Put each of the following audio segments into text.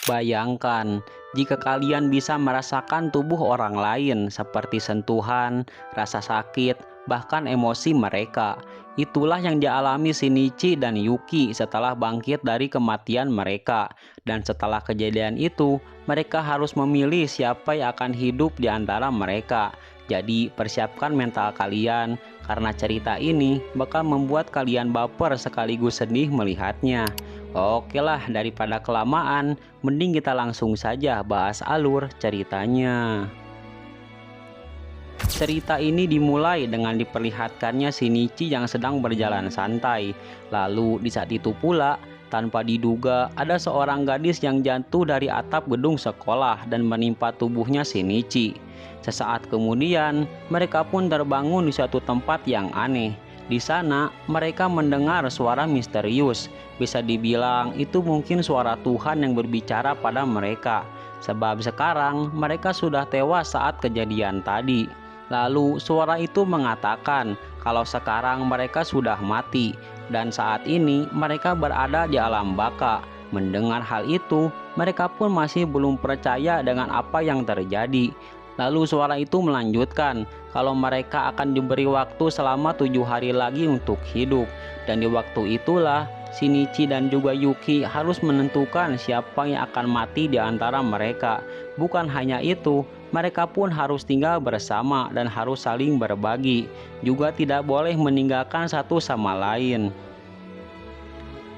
Bayangkan jika kalian bisa merasakan tubuh orang lain seperti sentuhan, rasa sakit, bahkan emosi mereka. Itulah yang dialami Shinichi dan Yuki setelah bangkit dari kematian mereka. Dan setelah kejadian itu, mereka harus memilih siapa yang akan hidup di antara mereka. Jadi persiapkan mental kalian, karena cerita ini bakal membuat kalian baper sekaligus sedih melihatnya. Oke lah, daripada kelamaan, mending kita langsung saja bahas alur ceritanya. Cerita ini dimulai dengan diperlihatkannya Shinichi yang sedang berjalan santai. Lalu di saat itu pula, tanpa diduga ada seorang gadis yang jatuh dari atap gedung sekolah dan menimpa tubuhnya Shinichi. Sesaat kemudian, mereka pun terbangun di suatu tempat yang aneh. Di sana, mereka mendengar suara misterius. Bisa dibilang itu mungkin suara Tuhan yang berbicara pada mereka. Sebab sekarang mereka sudah tewas saat kejadian tadi. Lalu suara itu mengatakan kalau sekarang mereka sudah mati dan saat ini mereka berada di alam baka. Mendengar hal itu, mereka pun masih belum percaya dengan apa yang terjadi. Lalu suara itu melanjutkan kalau mereka akan diberi waktu selama 7 hari lagi untuk hidup. Dan di waktu itulah Shinichi dan juga Yuki harus menentukan siapa yang akan mati di antara mereka. Bukan hanya itu, mereka pun harus tinggal bersama dan harus saling berbagi. Juga tidak boleh meninggalkan satu sama lain.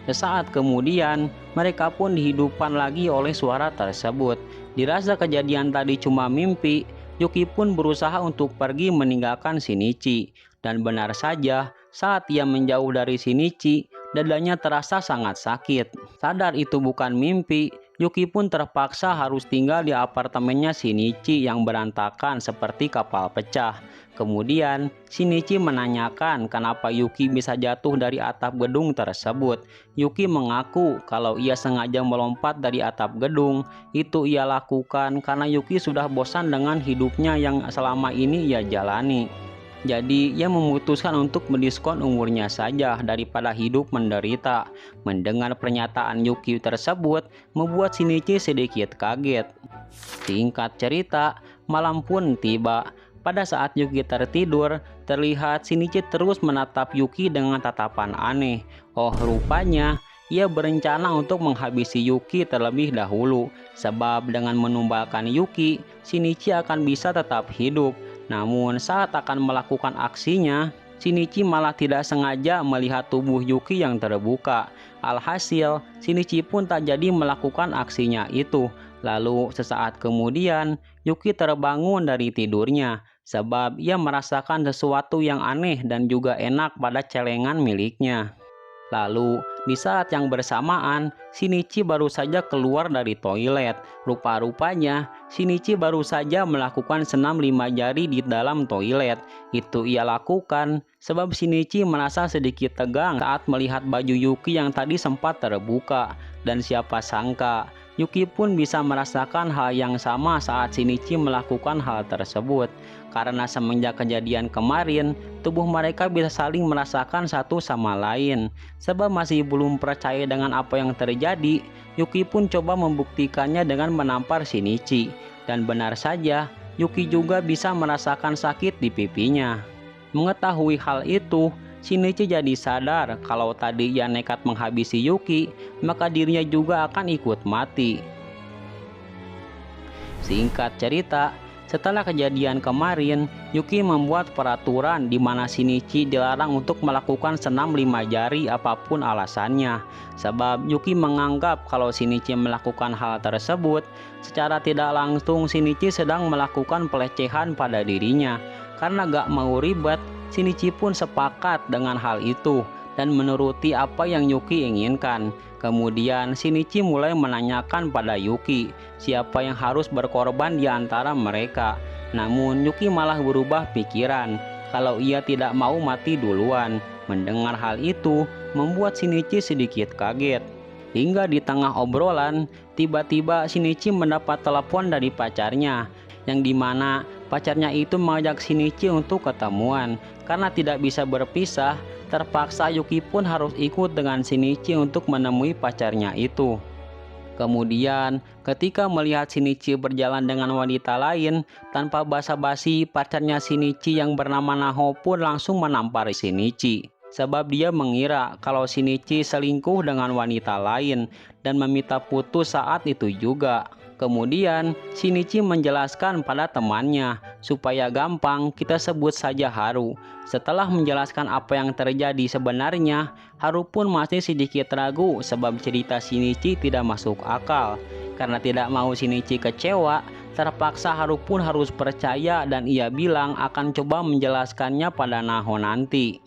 Sesaat kemudian, mereka pun dihidupkan lagi oleh suara tersebut. Dirasa kejadian tadi cuma mimpi, Yuki pun berusaha untuk pergi meninggalkan Shinichi. Dan benar saja, saat ia menjauh dari Shinichi, dadanya terasa sangat sakit. Sadar itu bukan mimpi, Yuki pun terpaksa harus tinggal di apartemennya Shinichi yang berantakan seperti kapal pecah. Kemudian, Shinichi menanyakan kenapa Yuki bisa jatuh dari atap gedung tersebut. Yuki mengaku kalau ia sengaja melompat dari atap gedung. Itu ia lakukan karena Yuki sudah bosan dengan hidupnya yang selama ini ia jalani. Jadi ia memutuskan untuk mendiskon umurnya saja daripada hidup menderita. Mendengar pernyataan Yuki tersebut membuat Shinichi sedikit kaget. Singkat cerita, malam pun tiba. Pada saat Yuki tertidur, terlihat Shinichi terus menatap Yuki dengan tatapan aneh. Oh, rupanya ia berencana untuk menghabisi Yuki terlebih dahulu. Sebab dengan menumbalkan Yuki, Shinichi akan bisa tetap hidup. Namun saat akan melakukan aksinya, Shinichi malah tidak sengaja melihat tubuh Yuki yang terbuka. Alhasil, Shinichi pun tak jadi melakukan aksinya itu. Lalu sesaat kemudian, Yuki terbangun dari tidurnya. Sebab ia merasakan sesuatu yang aneh dan juga enak pada celengan miliknya. Lalu, di saat yang bersamaan, Shinichi baru saja keluar dari toilet. Rupa-rupanya, Shinichi baru saja melakukan senam 5 jari di dalam toilet. Itu ia lakukan sebab Shinichi merasa sedikit tegang saat melihat baju Yuki yang tadi sempat terbuka. Dan siapa sangka, Yuki pun bisa merasakan hal yang sama saat Shinichi melakukan hal tersebut. Karena semenjak kejadian kemarin, tubuh mereka bisa saling merasakan satu sama lain. Sebab masih belum percaya dengan apa yang terjadi, Yuki pun coba membuktikannya dengan menampar Shinichi. Dan benar saja, Yuki juga bisa merasakan sakit di pipinya. Mengetahui hal itu, Shinichi jadi sadar kalau tadi ia nekat menghabisi Yuki, maka dirinya juga akan ikut mati. Singkat cerita, setelah kejadian kemarin, Yuki membuat peraturan di mana Shinichi dilarang untuk melakukan senam 5 jari apapun alasannya. Sebab Yuki menganggap kalau Shinichi melakukan hal tersebut, secara tidak langsung Shinichi sedang melakukan pelecehan pada dirinya. Karena gak mau ribet, Shinichi pun sepakat dengan hal itu dan menuruti apa yang Yuki inginkan. Kemudian Shinichi mulai menanyakan pada Yuki siapa yang harus berkorban di antara mereka. Namun Yuki malah berubah pikiran kalau ia tidak mau mati duluan. Mendengar hal itu membuat Shinichi sedikit kaget. Hingga di tengah obrolan, tiba-tiba Shinichi mendapat telepon dari pacarnya, yang dimana pacarnya itu mengajak Shinichi untuk ketemuan. Karena tidak bisa berpisah, terpaksa Yuki pun harus ikut dengan Shinichi untuk menemui pacarnya itu. Kemudian, ketika melihat Shinichi berjalan dengan wanita lain, tanpa basa-basi, pacarnya Shinichi yang bernama Naho pun langsung menampar Shinichi. Sebab dia mengira kalau Shinichi selingkuh dengan wanita lain dan meminta putus saat itu juga. Kemudian, Shinichi menjelaskan pada temannya, supaya gampang kita sebut saja Haru. Setelah menjelaskan apa yang terjadi sebenarnya, Haru pun masih sedikit ragu sebab cerita Shinichi tidak masuk akal. Karena tidak mau Shinichi kecewa, terpaksa Haru pun harus percaya dan ia bilang akan coba menjelaskannya pada Naho nanti.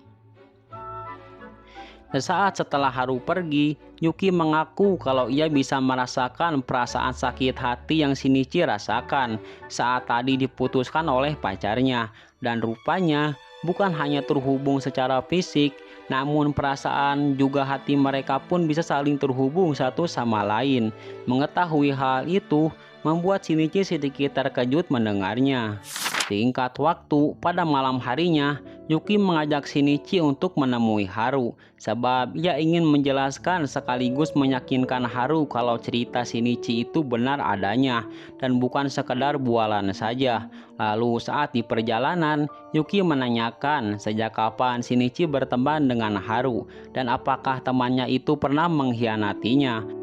Sesaat setelah Haru pergi, Yuki mengaku kalau ia bisa merasakan perasaan sakit hati yang Shinichi rasakan saat tadi diputuskan oleh pacarnya. Dan rupanya bukan hanya terhubung secara fisik, namun perasaan juga hati mereka pun bisa saling terhubung satu sama lain. Mengetahui hal itu membuat Shinichi sedikit terkejut mendengarnya. Singkat waktu, pada malam harinya, Yuki mengajak Shinichi untuk menemui Haru, sebab ia ingin menjelaskan sekaligus meyakinkan Haru kalau cerita Shinichi itu benar adanya, dan bukan sekedar bualan saja. Lalu saat di perjalanan, Yuki menanyakan sejak kapan Shinichi berteman dengan Haru, dan apakah temannya itu pernah mengkhianatinya.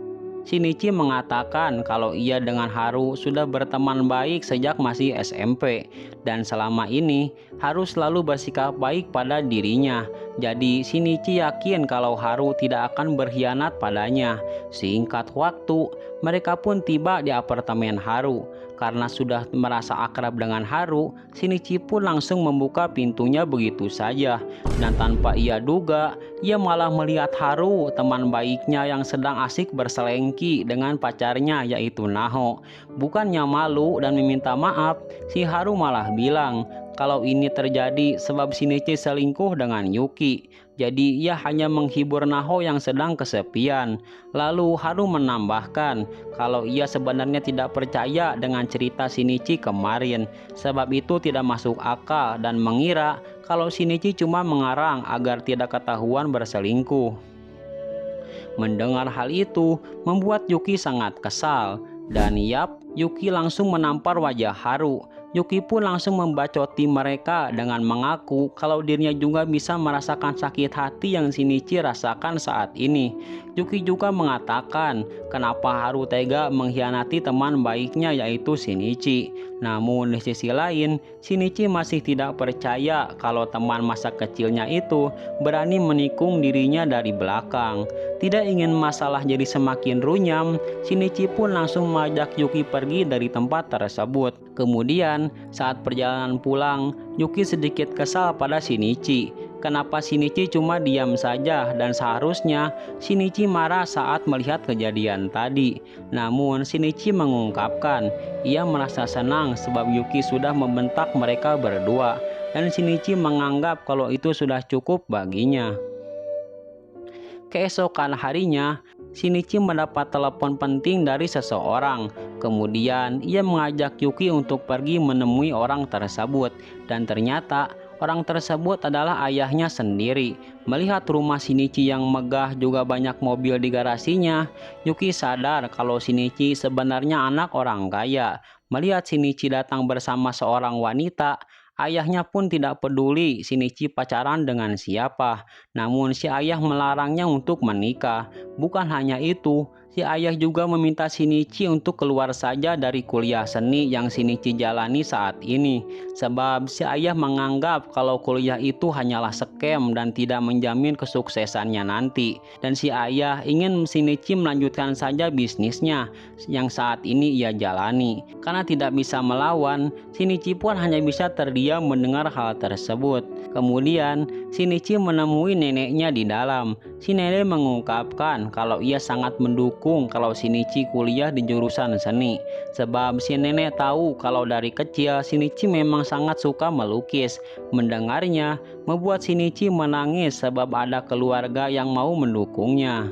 Shinichi mengatakan kalau ia dengan Haru sudah berteman baik sejak masih SMP, dan selama ini Haru selalu bersikap baik pada dirinya. Jadi Shinichi yakin kalau Haru tidak akan berkhianat padanya. Singkat waktu, mereka pun tiba di apartemen Haru. Karena sudah merasa akrab dengan Haru, Shinichi pun langsung membuka pintunya begitu saja. Dan tanpa ia duga, ia malah melihat Haru, teman baiknya yang sedang asik berselengki dengan pacarnya yaitu Naho. Bukannya malu dan meminta maaf, si Haru malah bilang kalau ini terjadi sebab Shinichi selingkuh dengan Yuki. Jadi ia hanya menghibur Naho yang sedang kesepian. Lalu Haru menambahkan kalau ia sebenarnya tidak percaya dengan cerita Shinichi kemarin. Sebab itu tidak masuk akal dan mengira kalau Shinichi cuma mengarang agar tidak ketahuan berselingkuh. Mendengar hal itu membuat Yuki sangat kesal. Dan yap, Yuki langsung menampar wajah Haru. Yuki pun langsung membacoti mereka dengan mengaku kalau dirinya juga bisa merasakan sakit hati yang Shinichi rasakan saat ini. Yuki juga mengatakan kenapa Haru tega mengkhianati teman baiknya yaitu Shinichi. Namun di sisi lain, Shinichi masih tidak percaya kalau teman masa kecilnya itu berani menikung dirinya dari belakang. Tidak ingin masalah jadi semakin runyam, Shinichi pun langsung mengajak Yuki pergi dari tempat tersebut. Kemudian saat perjalanan pulang, Yuki sedikit kesal pada Shinichi. Kenapa Shinichi cuma diam saja dan seharusnya Shinichi marah saat melihat kejadian tadi. Namun Shinichi mengungkapkan ia merasa senang sebab Yuki sudah membentak mereka berdua dan Shinichi menganggap kalau itu sudah cukup baginya. Keesokan harinya, Shinichi mendapat telepon penting dari seseorang. Kemudian ia mengajak Yuki untuk pergi menemui orang tersebut. Dan ternyata orang tersebut adalah ayahnya sendiri. Melihat rumah Shinichi yang megah juga banyak mobil di garasinya, Yuki sadar kalau Shinichi sebenarnya anak orang kaya. Melihat Shinichi datang bersama seorang wanita, ayahnya pun tidak peduli Shinichi pacaran dengan siapa. Namun si ayah melarangnya untuk menikah. Bukan hanya itu, si ayah juga meminta Shinichi untuk keluar saja dari kuliah seni yang Shinichi jalani saat ini. Sebab si ayah menganggap kalau kuliah itu hanyalah scam dan tidak menjamin kesuksesannya nanti. Dan si ayah ingin Shinichi melanjutkan saja bisnisnya yang saat ini ia jalani. Karena tidak bisa melawan, Shinichi pun hanya bisa terdiam mendengar hal tersebut. Kemudian Shinichi menemui neneknya di dalam. Si nenek mengungkapkan kalau ia sangat mendukung kalau Shinichi kuliah di jurusan seni. Sebab si nenek tahu kalau dari kecil Shinichi memang sangat suka melukis. Mendengarnya membuat Shinichi menangis sebab ada keluarga yang mau mendukungnya.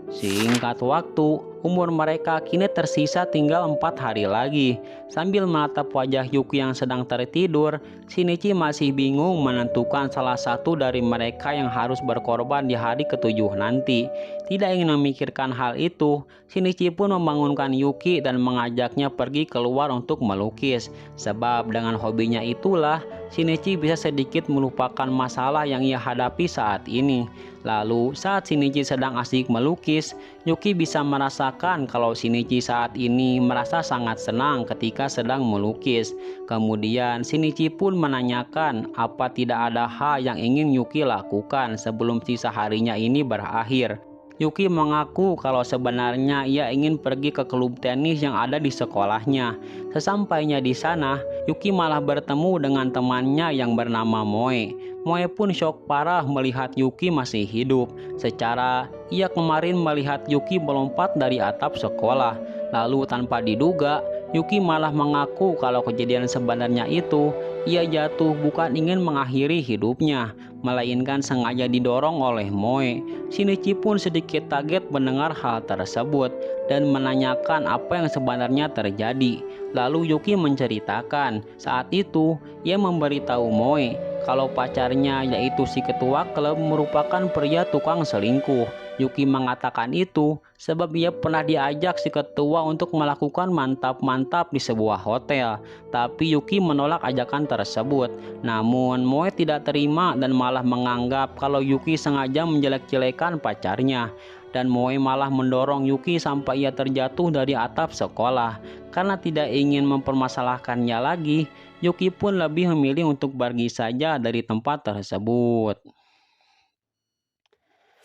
Singkat waktu, umur mereka kini tersisa tinggal 4 hari lagi. Sambil menatap wajah Yuki yang sedang tertidur, Shinichi masih bingung menentukan salah satu dari mereka yang harus berkorban di hari ke-7 nanti. Tidak ingin memikirkan hal itu, Shinichi pun membangunkan Yuki dan mengajaknya pergi keluar untuk melukis. Sebab dengan hobinya itulah, Shinichi bisa sedikit melupakan masalah yang ia hadapi saat ini. Lalu, saat Shinichi sedang asik melukis, Yuki bisa merasakan kalau Shinichi saat ini merasa sangat senang ketika sedang melukis. Kemudian, Shinichi pun menanyakan apa tidak ada hal yang ingin Yuki lakukan sebelum sisa harinya ini berakhir. Yuki mengaku kalau sebenarnya ia ingin pergi ke klub tenis yang ada di sekolahnya. Sesampainya di sana, Yuki malah bertemu dengan temannya yang bernama Moe. Moe pun syok parah melihat Yuki masih hidup. Secara ia kemarin melihat Yuki melompat dari atap sekolah. Lalu tanpa diduga, Yuki malah mengaku kalau kejadian sebenarnya itu ia jatuh bukan ingin mengakhiri hidupnya, melainkan sengaja didorong oleh Moe. Shinichi pun sedikit kaget mendengar hal tersebut dan menanyakan apa yang sebenarnya terjadi. Lalu Yuki menceritakan saat itu ia memberitahu Moe kalau pacarnya yaitu si ketua klub merupakan pria tukang selingkuh. Yuki mengatakan itu sebab ia pernah diajak si ketua untuk melakukan mantap-mantap di sebuah hotel. Tapi Yuki menolak ajakan tersebut. Namun Moe tidak terima dan malah menganggap kalau Yuki sengaja menjelek-jelekan pacarnya. Dan Moe malah mendorong Yuki sampai ia terjatuh dari atap sekolah. Karena tidak ingin mempermasalahkannya lagi, Yuki pun lebih memilih untuk pergi saja dari tempat tersebut.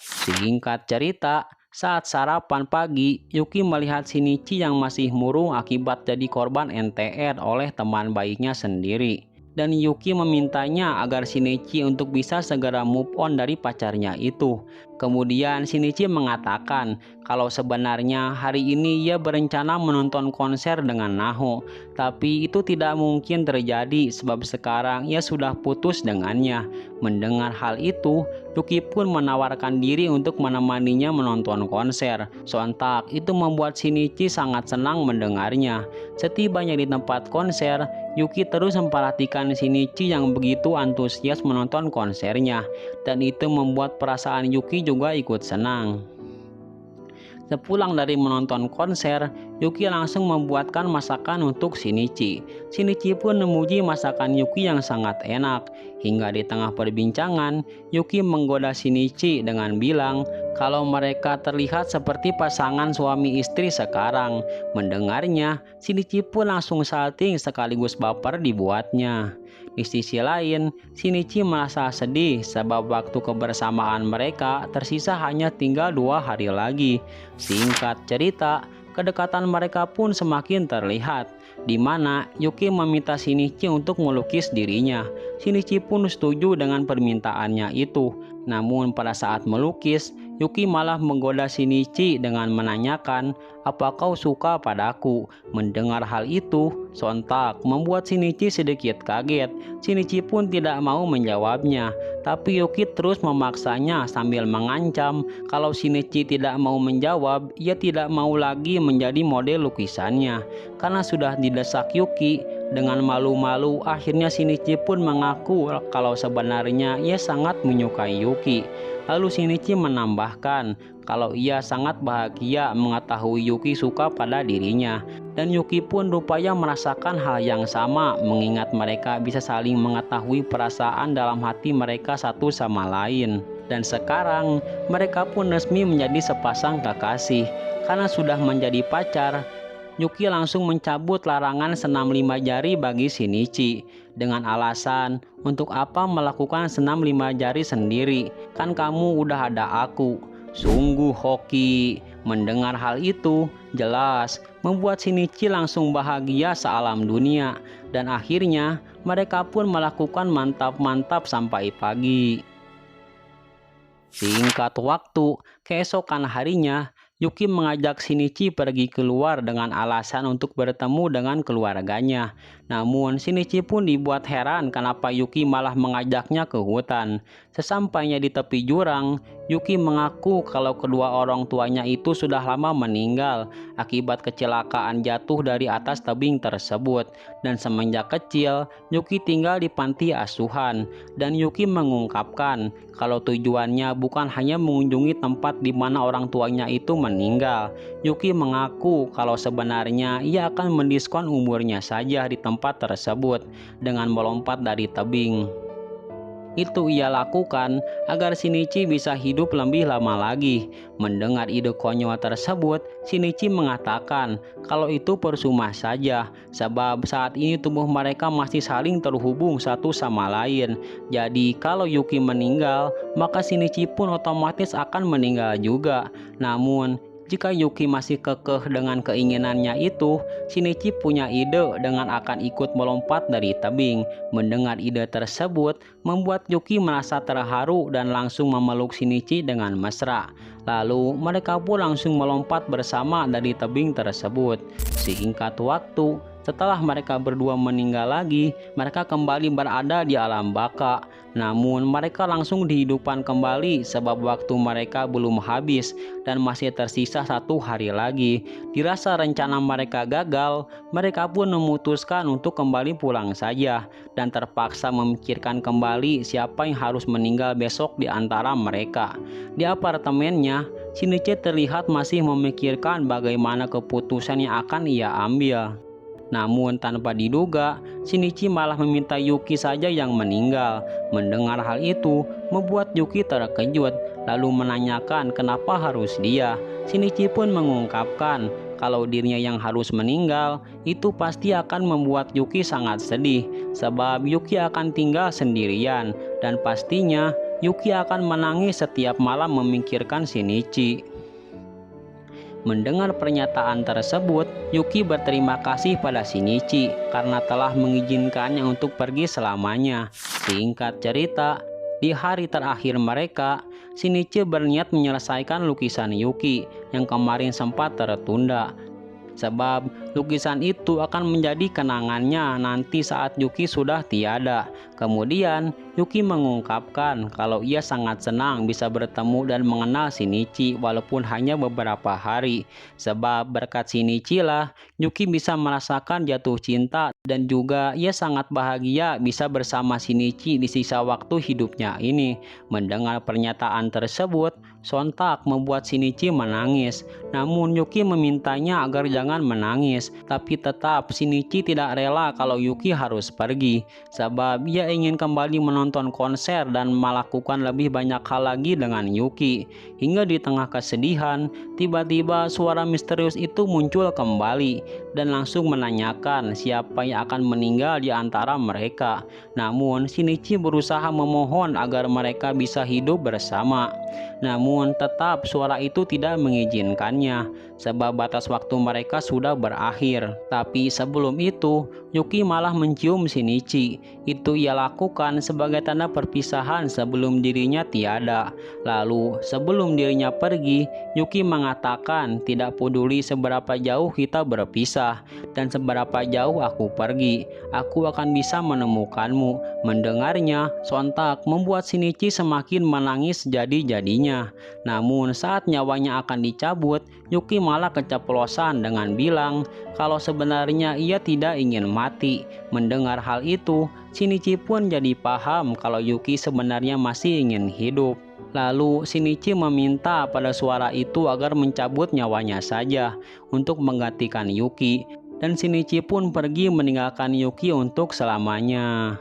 Singkat cerita, saat sarapan pagi, Yuki melihat Shinichi yang masih murung akibat jadi korban NTR oleh teman baiknya sendiri. Dan Yuki memintanya agar Shinichi untuk bisa segera move on dari pacarnya itu. Kemudian Shinichi mengatakan kalau sebenarnya hari ini ia berencana menonton konser dengan Naho. Tapi itu tidak mungkin terjadi sebab sekarang ia sudah putus dengannya. Mendengar hal itu, Yuki pun menawarkan diri untuk menemaninya menonton konser. Sontak itu membuat Shinichi sangat senang mendengarnya. Setibanya di tempat konser, Yuki terus memperhatikan Shinichi yang begitu antusias menonton konsernya, dan itu membuat perasaan Yuki juga ikut senang. Sepulang dari menonton konser, Yuki langsung membuatkan masakan untuk Shinichi. Shinichi pun memuji masakan Yuki yang sangat enak. Hingga di tengah perbincangan, Yuki menggoda Shinichi dengan bilang kalau mereka terlihat seperti pasangan suami istri sekarang. Mendengarnya, Shinichi pun langsung salting sekaligus baper dibuatnya. Di sisi lain, Shinichi merasa sedih sebab waktu kebersamaan mereka tersisa hanya tinggal 2 hari lagi. Singkat cerita, kedekatan mereka pun semakin terlihat, di mana Yuki meminta Shinichi untuk melukis dirinya. Shinichi pun setuju dengan permintaannya itu. Namun pada saat melukis, Yuki malah menggoda Shinichi dengan menanyakan, "Apa kau suka padaku?" Mendengar hal itu, sontak membuat Shinichi sedikit kaget. Shinichi pun tidak mau menjawabnya, tapi Yuki terus memaksanya sambil mengancam kalau Shinichi tidak mau menjawab, ia tidak mau lagi menjadi model lukisannya. Karena sudah didesak Yuki, dengan malu-malu akhirnya Shinichi pun mengaku kalau sebenarnya ia sangat menyukai Yuki. Lalu Shinichi menambahkan kalau ia sangat bahagia mengetahui Yuki suka pada dirinya. Dan Yuki pun rupanya merasakan hal yang sama mengingat mereka bisa saling mengetahui perasaan dalam hati mereka satu sama lain. Dan sekarang mereka pun resmi menjadi sepasang kekasih. Karena sudah menjadi pacar, Yuki langsung mencabut larangan senam 5 jari bagi Shinichi dengan alasan untuk apa melakukan senam 5 jari sendiri, kan kamu udah ada aku. Sungguh hoki. Mendengar hal itu jelas membuat Shinichi langsung bahagia sealam dunia, dan akhirnya mereka pun melakukan mantap-mantap sampai pagi. Singkat waktu, keesokan harinya Yuki mengajak Shinichi pergi keluar dengan alasan untuk bertemu dengan keluarganya. Namun Shinichi pun dibuat heran kenapa Yuki malah mengajaknya ke hutan. Sesampainya di tepi jurang, Yuki mengaku kalau kedua orang tuanya itu sudah lama meninggal akibat kecelakaan jatuh dari atas tebing tersebut. Dan semenjak kecil, Yuki tinggal di panti asuhan. Dan Yuki mengungkapkan kalau tujuannya bukan hanya mengunjungi tempat di mana orang tuanya itu meninggal. Yuki mengaku kalau sebenarnya ia akan mendiskon umurnya saja di tempat tersebut dengan melompat dari tebing. Itu ia lakukan agar Shinichi bisa hidup lebih lama lagi. Mendengar ide konyol tersebut, Shinichi mengatakan kalau itu percuma saja, sebab saat ini tubuh mereka masih saling terhubung satu sama lain. Jadi kalau Yuki meninggal, maka Shinichi pun otomatis akan meninggal juga. Namun jika Yuki masih kekeh dengan keinginannya itu, Shinichi punya ide dengan akan ikut melompat dari tebing. Mendengar ide tersebut membuat Yuki merasa terharu dan langsung memeluk Shinichi dengan mesra. Lalu mereka pun langsung melompat bersama dari tebing tersebut. Singkat waktu, setelah mereka berdua meninggal lagi, mereka kembali berada di alam baka. Namun mereka langsung dihidupkan kembali sebab waktu mereka belum habis dan masih tersisa 1 hari lagi. Dirasa rencana mereka gagal, mereka pun memutuskan untuk kembali pulang saja dan terpaksa memikirkan kembali siapa yang harus meninggal besok di antara mereka. Di apartemennya, Shinichi terlihat masih memikirkan bagaimana keputusan yang akan ia ambil. Namun tanpa diduga, Shinichi malah meminta Yuki saja yang meninggal. Mendengar hal itu, membuat Yuki terkejut, lalu menanyakan kenapa harus dia. Shinichi pun mengungkapkan kalau dirinya yang harus meninggal, itu pasti akan membuat Yuki sangat sedih, sebab Yuki akan tinggal sendirian, dan pastinya Yuki akan menangis setiap malam memikirkan Shinichi. Mendengar pernyataan tersebut, Yuki berterima kasih pada Shinichi karena telah mengizinkannya untuk pergi selamanya. Singkat cerita, di hari terakhir mereka, Shinichi berniat menyelesaikan lukisan Yuki yang kemarin sempat tertunda. Sebab lukisan itu akan menjadi kenangannya nanti saat Yuki sudah tiada. Kemudian Yuki mengungkapkan kalau ia sangat senang bisa bertemu dan mengenal Shinichi walaupun hanya beberapa hari. Sebab berkat Shinichi lah Yuki bisa merasakan jatuh cinta dan juga ia sangat bahagia bisa bersama Shinichi di sisa waktu hidupnya ini. Mendengar pernyataan tersebut, sontak membuat Shinichi menangis. Namun Yuki memintanya agar jangan menangis, tapi tetap Shinichi tidak rela kalau Yuki harus pergi, sebab ia ingin kembali menonton konser dan melakukan lebih banyak hal lagi dengan Yuki. Hingga di tengah kesedihan, tiba-tiba suara misterius itu muncul kembali dan langsung menanyakan siapa yang akan meninggal di antara mereka. Namun Shinichi berusaha memohon agar mereka bisa hidup bersama. Namun tetap suara itu tidak mengizinkannya, sebab batas waktu mereka sudah berakhir. Tapi sebelum itu, Yuki malah mencium Shinichi. Itu ia lakukan sebagai tanda perpisahan sebelum dirinya tiada. Lalu sebelum dirinya pergi, Yuki mengatakan tidak peduli seberapa jauh kita berpisah dan seberapa jauh aku pergi, aku akan bisa menemukanmu. Mendengarnya, sontak membuat Shinichi semakin menangis jadi-jadinya. Namun saat nyawanya akan dicabut, Yuki malah keceplosan dengan bilang kalau sebenarnya ia tidak ingin mati. Mendengar hal itu, Shinichi pun jadi paham kalau Yuki sebenarnya masih ingin hidup. Lalu Shinichi meminta pada suara itu agar mencabut nyawanya saja untuk menggantikan Yuki. Dan Shinichi pun pergi meninggalkan Yuki untuk selamanya.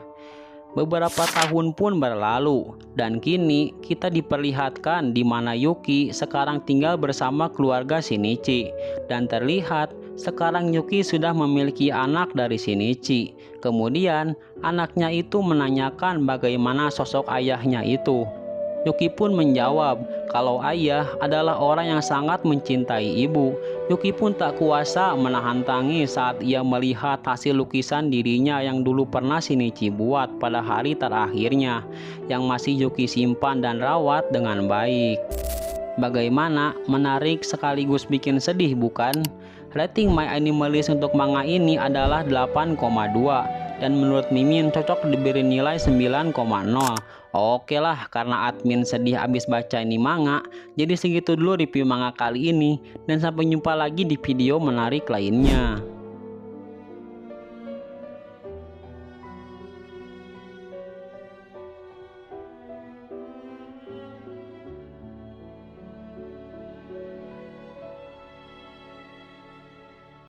Beberapa tahun pun berlalu dan kini kita diperlihatkan di mana Yuki sekarang tinggal bersama keluarga Shinichi dan terlihat sekarang Yuki sudah memiliki anak dari Shinichi. Kemudian anaknya itu menanyakan bagaimana sosok ayahnya itu. Yuki pun menjawab kalau ayah adalah orang yang sangat mencintai ibu. Yuki pun tak kuasa menahan tangis saat ia melihat hasil lukisan dirinya yang dulu pernah Shinichi buat pada hari terakhirnya, yang masih Yuki simpan dan rawat dengan baik. Bagaimana? Menarik sekaligus bikin sedih bukan? Rating My Animalist untuk manga ini adalah 8,2 dan menurut Mimin cocok diberi nilai 9,0. Oke lah, karena admin sedih abis baca ini manga, jadi segitu dulu review manga kali ini, dan sampai jumpa lagi di video menarik lainnya.